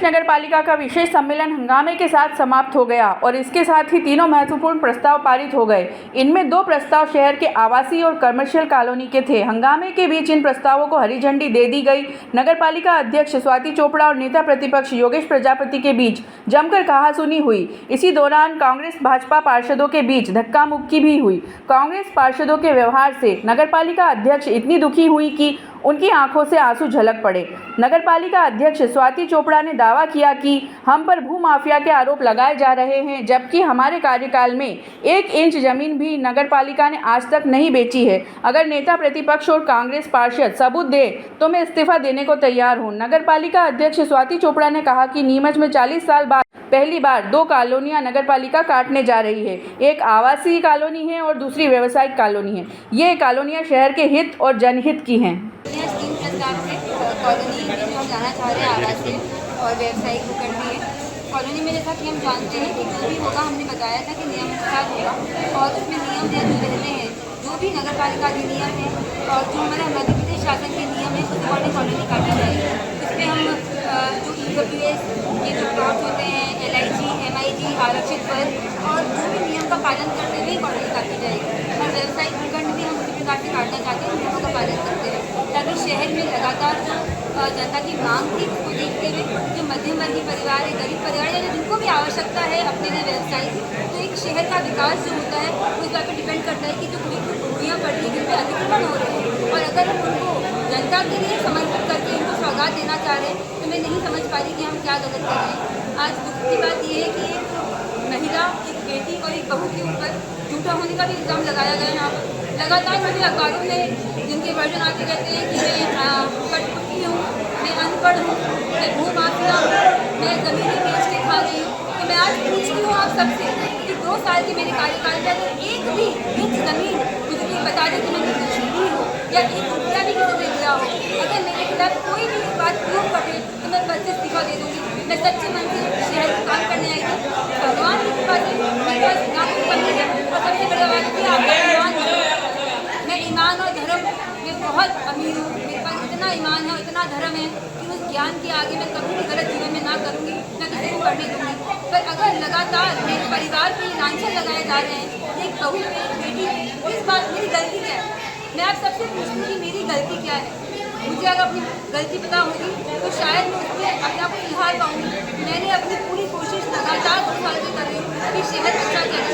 नगर पालिका का विशेष सम्मेलन हंगामे के साथ समाप्त हो गया और इसके साथ ही तीनों महत्वपूर्ण प्रस्ताव पारित हो गए। इनमें 2 प्रस्ताव शहर के आवासीय और कमर्शियल कॉलोनी के थे। हंगामे के बीच इन प्रस्तावों को हरी झंडी दे दी गई। नगर पालिका अध्यक्ष स्वाति चोपड़ा और नेता प्रतिपक्ष योगेश प्रजापति के बीच जमकर कहासुनी हुई। इसी दौरान कांग्रेस भाजपा पार्षदों के बीच धक्का मुक्की भी हुई। कांग्रेस पार्षदों के व्यवहार से नगर पालिका अध्यक्ष इतनी दुखी हुई कि उनकी आंखों से आंसू झलक पड़े। नगरपालिका अध्यक्ष स्वाति चोपड़ा ने दावा किया कि हम पर भू माफिया के आरोप लगाए जा रहे हैं, जबकि हमारे कार्यकाल में 1 इंच जमीन भी नगरपालिका ने आज तक नहीं बेची है। अगर नेता प्रतिपक्ष और कांग्रेस पार्षद सबूत दे तो मैं इस्तीफा देने को तैयार हूं। नगरपालिका अध्यक्ष स्वाति चोपड़ा ने कहा कि नीमच में 40 साल बाद पहली बार 2 कॉलोनियां नगरपालिका काटने जा रही है। एक आवासीय कॉलोनी है और दूसरी व्यावसायिक कॉलोनी है। ये कॉलोनियां शहर के हित और जनहित की हैं। कॉलोनी में जो हम जाना चाह रहे हैं आवासीय और व्यावसायिक भूखंड भी है। कॉलोनी में जैसा कि हम जानते हैं कि जो भी होगा, हमने बताया था कि नियम के साथ होगा और उसमें नियम जो रहते हैं, जो भी नगर पालिका अधिनियम है और जो हमारा मध्य प्रदेश शासन के नियम है, उस अकॉर्डिंग कॉलोनी काटी जाएगी। इसमें हम जो EWS ये जो प्लॉट होते हैं, LIG, MIG आरक्षित पर और जो भी नियम का पालन करते हुए कॉलोनी काटी जाएगी। और व्यावसायिक भूखंड भी हम उसी प्रकार से काटना चाहते हैं, नियमों का पालन करते हुए, ताकि शहर में लगातार जो जनता की मांग थी उसको देखते हुए जो मध्यम वर्गीय परिवार है, गरीब परिवार है, जिनको भी आवश्यकता है अपने लिए व्यवसाय की, तो एक शहर का विकास जो होता है उस बात पर डिपेंड करता है कि जो कुड़ियाँ पड़ रही है, जिन पर अतिक्रमण हो रहे हैं, और अगर हम उनको जनता के लिए समर्पित करके उनको सौगात देना चाह रहे हैं तो मैं नहीं समझ पा रही कि हम क्या गलत कर रहे हैं। आज दुख की बात यह है कि एक महिला, एक बेटी और एक बहू के ऊपर झूठा होने का भी इल्ज़ाम लगाया गया है। यहाँ पर लगातार मुझे अखबारों में जिनके वर्जन आते रहते हैं कि मैं कठपुतली हूँ, मैं अनपढ़ हूँ, मैं भू माफिया हूँ, मैं ज़मीनें बेच के खा रही हूँ। तो मैं आज पूछती हूँ आप सबसे कि 2 साल के मेरे कार्यकाल में अगर एक भी इंच ज़मीन मुझे बता दें कि मैंने कुछ ली हो या 1 रुपया भी किसी से लिया हो, अगर मेरे खिलाफ कोई भी बात प्रूव करे तो मैं पद से इस्तीफा दे दूँगी। मैं सच्चे मन से शहर में काम करने आई थी। भगवान की कृपा से मेरे पास ना कोई कमी है और सबसे बड़ी बात है आपका ईमान है। मैं ईमान और धर्म में बहुत अमीर हूँ। मेरे पास इतना ईमान है और इतना धर्म है कि उस ज्ञान के आगे मैं कभी भी गलत जीवन में ना करूँगी, ना किसी को करने दूँगी। पर अगर लगातार मेरे परिवार पे लांछन लगाए जा रहे हैं, एक बहू पे, बेटी पे, इस बात मेरी गलती क्या है? मैं आप सबसे पूछती हूँ कि मेरी गलती क्या है? मुझे अगर अपनी गलती पता होगी तो शायद मैं उसमें अपने आप को सुधार पाऊँगी। मैंने अपनी पूरी कोशिश लगातार 2 साल से कर रही हूँ कि शहर अच्छा चले।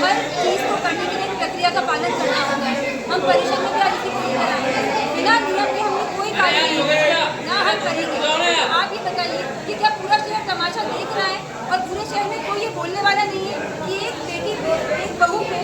हर चीज़ को करने के लिए एक प्रक्रिया का पालन करना होगा। हम परिषद में भी आज इसी को कराएंगे, बिना नियम के हमने कोई कार्य नहीं किया, ना हम करेंगे। आप ये बताइए कि क्या पूरा शहर तमाशा देख रहा है और पूरे शहर में कोई ये बोलने वाला नहीं है कि एक बेटी पे, एक बहू पे,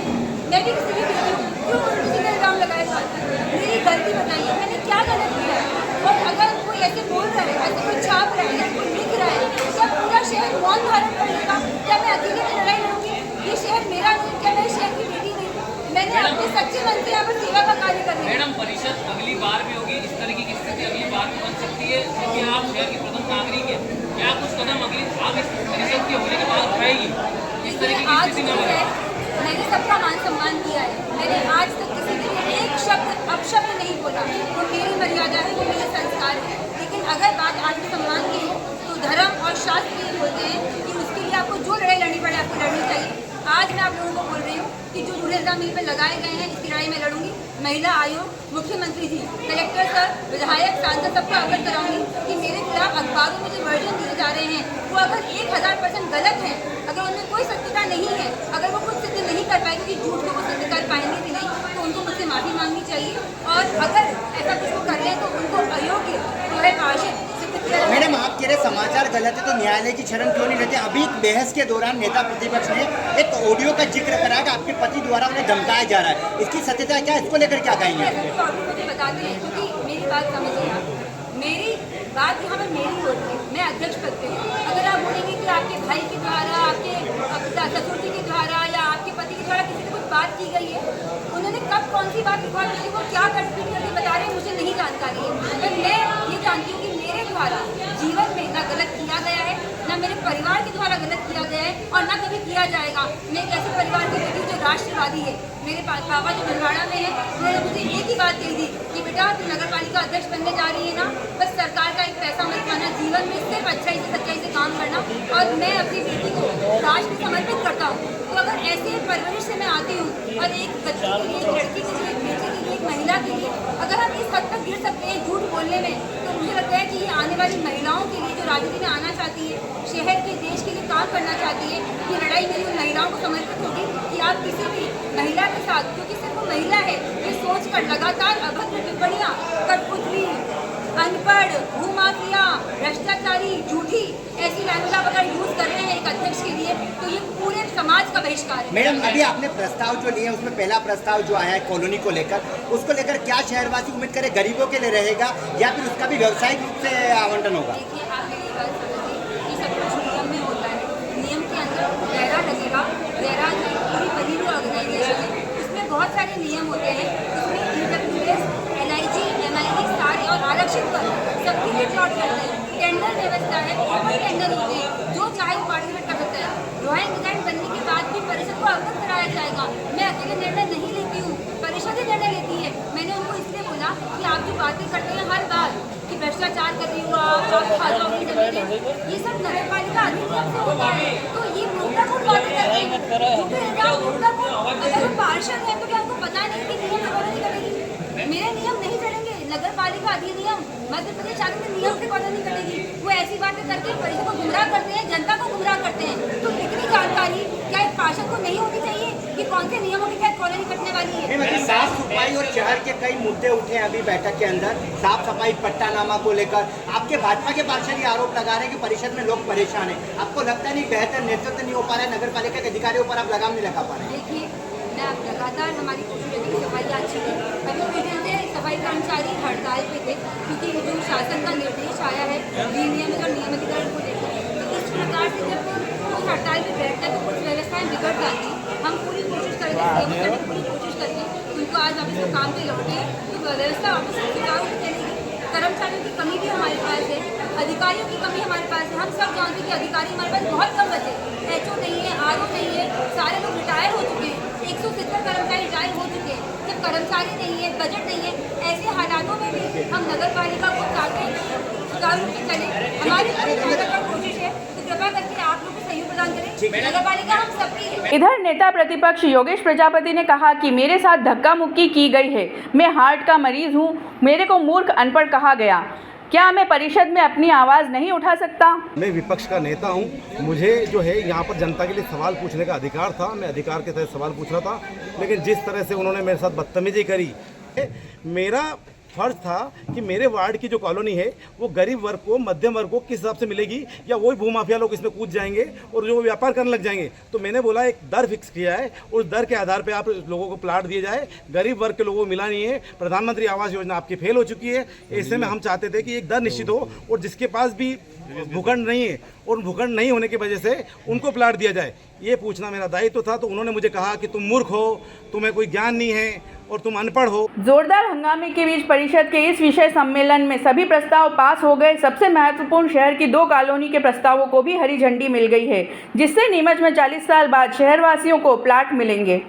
मैं भी किसी भी बेटी हूँ, क्यों किसी का इल्ज़ाम लगाया जाता है? मेरी गलती बताइए, मैंने क्या गलत किया है? और अगर कोई ऐसे बोल रहा है, ऐसे कोई छाप रहा है, ऐसे कोई लिख रहा है, क्या पूरा शहर मौन धारण कर लेगा? क्या मैं अकेले में लड़ाई लड़ूंगी? ये शहर मेरा नहीं, क्या मैं शहर की बेटी नहीं? मैंने अपने सच्चे मन से यहाँ पर सेवा का कार्य कर रही हूँ। मैडम, परिषद अगली बार भी होगी, इस तरह की स्थिति अगली बार भी बन सकती है, क्योंकि आप शहर की प्रथम नागरिक है। क्या कुछ कदम अगली आप इस परिषद के होने के बाद उठाएगी इस तरह की स्थिति में? मैंने सबका मान सम्मान किया है। मैंने आज तक किसी के लिए एक शब्द अपशब्द नहीं बोला। वो मेरी मर्यादा है, वो मेरे संस्कार है। लेकिन अगर बात आत्मसम्मान की हो तो धर्म और शास्त्र ये बोलते हैं कि उसके लिए आपको जो लड़ाई लड़नी पड़े आपको लड़नी चाहिए। आज मैं आप लोगों को बोल रही हूँ कि जो झूठे इल्ज़ाम मेरे पर लगाए गए हैं, इस लड़ाई में लड़ूंगी। महिला आयोग, मुख्यमंत्री जी, कलेक्टर सर, विधायक, सांसद सबको अवगत कराऊंगी कि मेरे खिलाफ अखबारों में जो वर्जन दिए जा रहे हैं वो अगर 1000% गलत है, अगर उनमें कोई सत्यता नहीं है, अगर वो खुद सिद्ध नहीं कर पाएंगे, झूठ को वो सिद्ध कर पाएंगे भी नहीं, तो उनको मुझसे माफ़ी मांगनी चाहिए। और अगर ऐसा कुछ वो कर रहे हैं तो उनको अयोग्य जो है आशित सिद्ध किया। मैडम, आप कह रहे समाचार गलत है तो न्यायालय की शरण क्यों नहीं लेते? अभी एक बहस के दौरान नेता प्रतिपक्ष ने एक ऑडियो का जिक्र करा कि आपके पति द्वारा उन्हें धमकाया जा रहा है, इसकी सत्यता क्या है? इसको लेकर क्या कहेंगे आप? मुझे बताते हैं, क्योंकि मेरी बात समझिए आप, मेरी बात यहाँ पर मेरी होती है, मैं अध्यक्ष पद पे हूँ। अगर आप बोलेंगे कि आपके भाई के द्वारा, आपके ससुर जी के द्वारा या आपके पति के द्वारा किसी से कुछ बात की गई है, उन्होंने कब कौन सी बात रिकॉर्ड की, वो क्या कटपीट करके बता रहे हैं, मुझे नहीं जानकारी है। पर मैं ये जानती हूँ कि मेरे द्वारा जीवन में ना गलत किया गया है, ना मेरे परिवार के द्वारा गलत किया गया है और ना कभी किया जाएगा। मैं एक ऐसे परिवार की बेटी जो राष्ट्रवादी है। मेरे पापा जो बरवाड़ा में है, उन्होंने मुझे एक ही बात कही थी कि बेटा तुम नगर पालिका अध्यक्ष बनने जा रही है ना, बस सरकार का एक पैसा मत खाना, जीवन में सिर्फ अच्छाई से सच्चाई से काम करना, और मैं अपनी बेटी को राष्ट्र को समर्पित करता हूँ। तो अगर ऐसे परवरिश से मैं आती हूँ और एक बच्ची के लिए, एक लड़की के लिए, एक बेटी के लिए, एक महिला के लिए अगर हम इस हद तक गिर सकते हैं झूठ बोलने में, तो मुझे लगता है कि ये आने वाली महिलाओं के लिए जो राजनीति में आना चाहती है, शहर के देश के लिए काम करना चाहती है, ये लड़ाई मेरी उन महिलाओं को समर्पित होगी कि आप किसी भी महिला के साथ, क्योंकि सिर्फ वो महिला है, ये सोच कर लगातार अभद्र टिप्पणियाँ, कठपुतली, अनपढ़, भूमाफिया, भ्रष्टाचारी, झूठी ऐसी लैंग्वेज आप अगर यूज कर रहे हैं एक अध्यक्ष के लिए, तो ये पूरे समाज का बहिष्कार है। मैडम, अभी आपने प्रस्ताव जो लिए उसमें पहला प्रस्ताव जो आया है कॉलोनी को लेकर, उसको लेकर क्या शहरवासी उम्मीद करें गरीबों के लिए रहेगा या फिर उसका भी व्यावसायिक रूप से आवंटन होगा? देखिए, आप मेरी बात समझिए, ये सब कुछ नियम में होता है, नियम के अंदर दायरा लगेगा, दायरा पूरी बनी हुई ऑर्गेनाइजेशन है, उसमें बहुत सारे नियम होते हैं, उसमें इंटरप्रेस, LIG, MID सारे और आरक्षित पर सबके लिए प्लॉट करते हैं, टेंडर व्यवस्था है, ओपन टेंडर होते हैं, जो चाहे वो पार्टिसिपेट कर सकता है। ड्राइंग डिजाइन बनने के बाद भी परिषद को अवगत कराया जाएगा। मैं अकेले निर्णय नहीं लेती हूँ, परिषद ही निर्णय लेती है। मैंने उनको इसलिए बोला कि आप जो बातें करते हैं हर बार कि भ्रष्टाचार कर रही हो आप खा जाओ अपनी जमीनें, ये सब नगर पालिका अधिनियम से होता है, तो ये मुद्दा कौन बातें कर रहे हैं? अगर हम पार्षद हैं तो क्या हमको पता नहीं कि नियम से कॉलोनी कटेगी? मेरे नियम नहीं चलेंगे, नगर पालिका अधिनियम मध्य प्रदेश शासन में नियम से कॉलोनी कटेगी। वो ऐसी बातें करके परिषद को गुमराह करते हैं, जनता को गुमराह करते हैं। तो इतनी जानकारी क्या एक पार्षद को नहीं होनी चाहिए कि कौन से नियमों के तहत कॉलोनी कटने वाली है? साफ सफाई और शहर के कई मुद्दे उठे हैं अभी बैठक के अंदर, साफ सफाई, पट्टानामा को लेकर आपके भाजपा के पार्षद ये आरोप लगा रहे हैं कि परिषद में लोग परेशान हैं। आपको लगता नहीं बेहतर नेतृत्व नहीं हो पा रहा है, नगर पालिका के अधिकारियों पर आप लगाम नहीं लगा पा रहे हैं? देखिए, मैं अब लगातार हमारी कोशिश रहती है सफाई अच्छी है। अभी कुछ दिन से सफाई कर्मचारी हड़ताल पे थे क्योंकि जो शासन का निर्देश आया है विनियमित और नियमितीकरण को लेकर, तो इस प्रकार से जब वो हड़ताल पे बैठते हैं तो कुछ व्यवस्थाएं बिगड़ जाती। हम पूरी कोशिश करेंगे, सेवा करने की पूरी कोशिश करके उनको आज वापस वो काम पे लौटे तो व्यवस्था वापस सुचारू चलेगी। कर्मचारियों की कमी भी हमारे पास है, अधिकारियों की कमी हमारे पास है। हम सब जानते हैं कि अधिकारी हमारे पास बहुत कम बचे, HO नहीं है, RO नहीं है, सारे लोग रिटायर हो चुके हैं, 170 कर्मचारी रिटायर हो चुके हैं। जब कर्मचारी नहीं है, बजट नहीं है, ऐसे हालातों में भी हम नगर पालिका को चाहते हैं कि सुचारू रूप से चले। हमारी पूरी लगातार कोशिश है, तो कृपा करके आप लोग सहयोग प्रदान करें। नगर पालिका हम सबकी है। इधर नेता प्रतिपक्ष योगेश प्रजापति ने कहा कि मेरे साथ धक्का मुक्की की गई है, मैं हार्ट का मरीज हूँ, मेरे को मूर्ख अनपढ़ कहा गया, क्या मैं परिषद में अपनी आवाज़ नहीं उठा सकता? मैं विपक्ष का नेता हूं, मुझे जो है यहाँ पर जनता के लिए सवाल पूछने का अधिकार था, मैं अधिकार के तहत सवाल पूछ रहा था, लेकिन जिस तरह से उन्होंने मेरे साथ बदतमीजी करी, मेरा फर्ज था कि मेरे वार्ड की जो कॉलोनी है वो गरीब वर्ग को, मध्यम वर्ग को किस हिसाब से मिलेगी, या वही भूमाफिया लोग इसमें कूद जाएंगे और जो व्यापार करने लग जाएंगे। तो मैंने बोला एक दर फिक्स किया है, उस दर के आधार पे आप लोगों को प्लाट दिए जाए। गरीब वर्ग के लोगों को मिला नहीं है, प्रधानमंत्री आवास योजना आपकी फेल हो चुकी है। ऐसे में हम चाहते थे कि एक दर निश्चित हो और जिसके पास भी भूखंड नहीं है और भूखंड नहीं होने की वजह से उनको प्लाट दिया जाए, ये पूछना मेरा दायित्व था। तो उन्होंने मुझे कहा कि तुम मूर्ख हो, तुम्हें कोई ज्ञान नहीं है और तुम अनपढ़ हो। जोरदार हंगामे के बीच परिषद के इस विषय सम्मेलन में सभी प्रस्ताव पास हो गए। सबसे महत्वपूर्ण शहर की 2 कॉलोनी के प्रस्तावों को भी हरी झंडी मिल गई है, जिससे नीमच में 40 साल बाद शहरवासियों को प्लाट मिलेंगे।